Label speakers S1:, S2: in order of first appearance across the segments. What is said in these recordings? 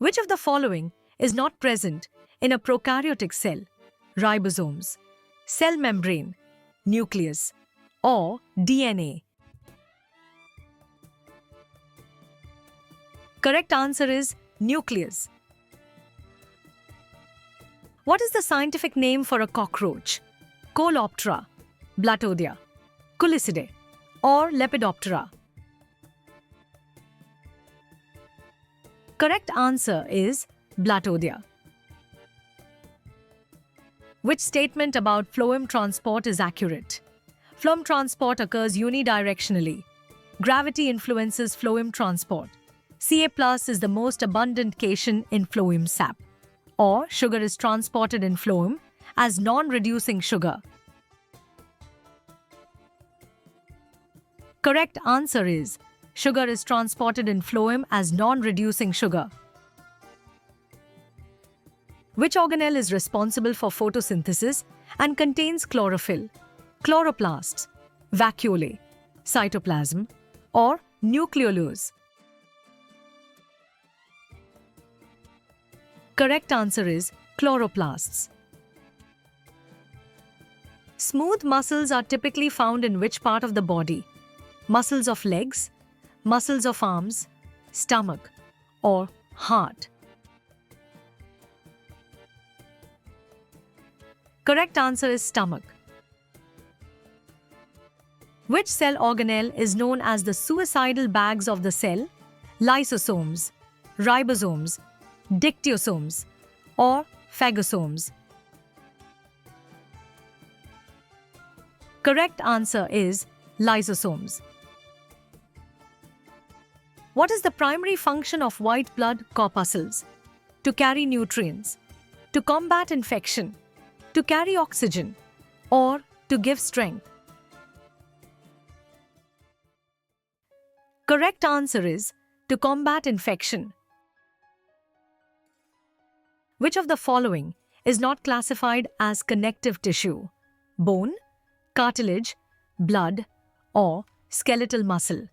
S1: Which of the following is not present in a prokaryotic cell? Ribosomes, cell membrane, nucleus, or DNA? Correct answer is nucleus. What is the scientific name for a cockroach? Coleoptera, Blattodea, Culicidae, or Lepidoptera? Correct answer is Blattodea. Which statement about phloem transport is accurate? Phloem transport occurs unidirectionally. Gravity influences phloem transport. Ca+ is the most abundant cation in phloem sap. Or sugar is transported in phloem as non-reducing sugar. Correct answer is sugar is transported in phloem as non-reducing sugar. Which organelle is responsible for photosynthesis and contains chlorophyll? Chloroplasts, vacuolae, cytoplasm, or nucleolus? Correct answer is chloroplasts. Smooth muscles are typically found in which part of the body? Muscles of legs, muscles of arms, stomach, or heart? Correct answer is stomach. Which cell organelle is known as the suicidal bags of the cell? Lysosomes, ribosomes, dictyosomes, or phagosomes? Correct answer is lysosomes. What is the primary function of white blood corpuscles? To carry nutrients, to combat infection, to carry oxygen, or to give strength? Correct answer is to combat infection. Which of the following is not classified as connective tissue? Bone, cartilage, blood, or skeletal muscle?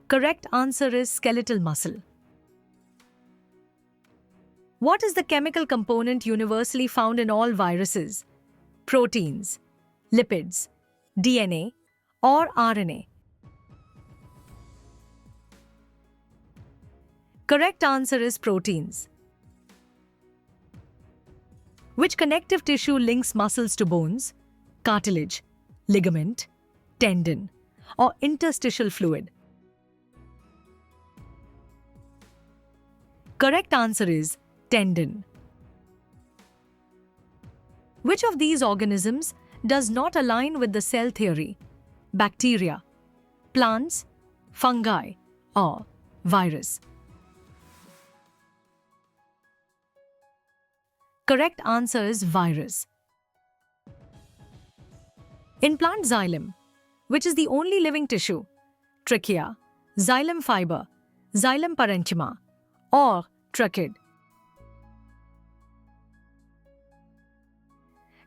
S1: Correct answer is skeletal muscle. What is the chemical component universally found in all viruses? Proteins, lipids, DNA, or RNA? Correct answer is proteins. Which connective tissue links muscles to bones? Cartilage, ligament, tendon, or interstitial fluid? Correct answer is tendon. Which of these organisms does not align with the cell theory? Bacteria, plants, fungi, or virus? Correct answer is virus. In plant xylem, which is the only living tissue? Trachea, xylem fiber, xylem parenchyma, or trachid?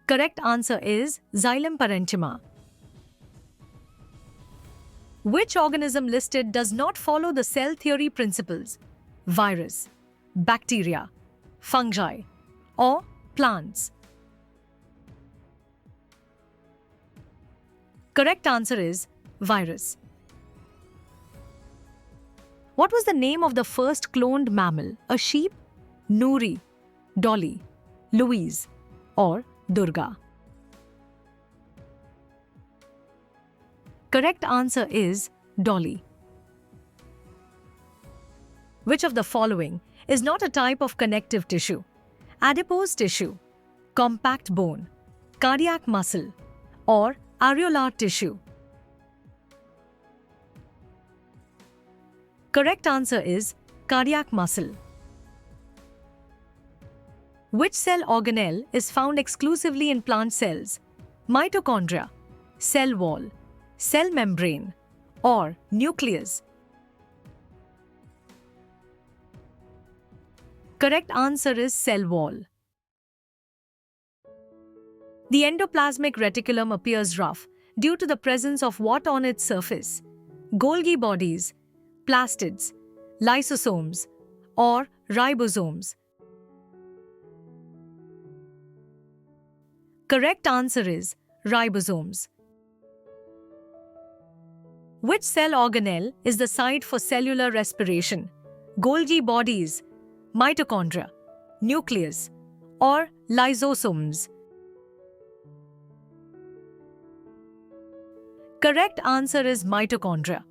S1: Correct answer is xylem parenchyma. Which organism listed does not follow the cell theory principles? Virus, bacteria, fungi, or plants? Correct answer is virus. What was the name of the first cloned mammal? A sheep, Noori, Dolly, Louise, or Durga? Correct answer is Dolly. Which of the following is not a type of connective tissue? Adipose tissue, compact bone, cardiac muscle, or areolar tissue? Correct answer is cardiac muscle. Which cell organelle is found exclusively in plant cells? Mitochondria, cell wall, cell membrane, or nucleus? Correct answer is cell wall. The endoplasmic reticulum appears rough due to the presence of what on its surface? Golgi bodies, plastids, lysosomes, or ribosomes? Correct answer is ribosomes. Which cell organelle is the site for cellular respiration? Golgi bodies, mitochondria, nucleus, or lysosomes? Correct answer is mitochondria.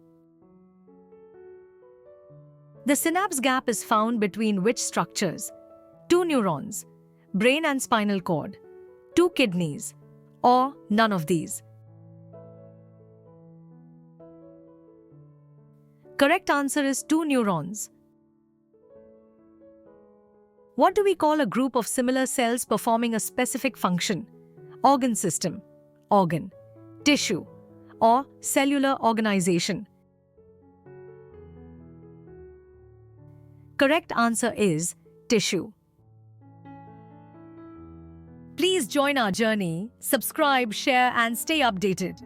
S1: The synapse gap is found between which structures? 2 neurons, brain and spinal cord, 2 kidneys, or none of these? Correct answer is 2 neurons. What do we call a group of similar cells performing a specific function? Organ system, organ, tissue, or cellular organization? Correct answer is tissue. Please join our journey, subscribe, share, and stay updated.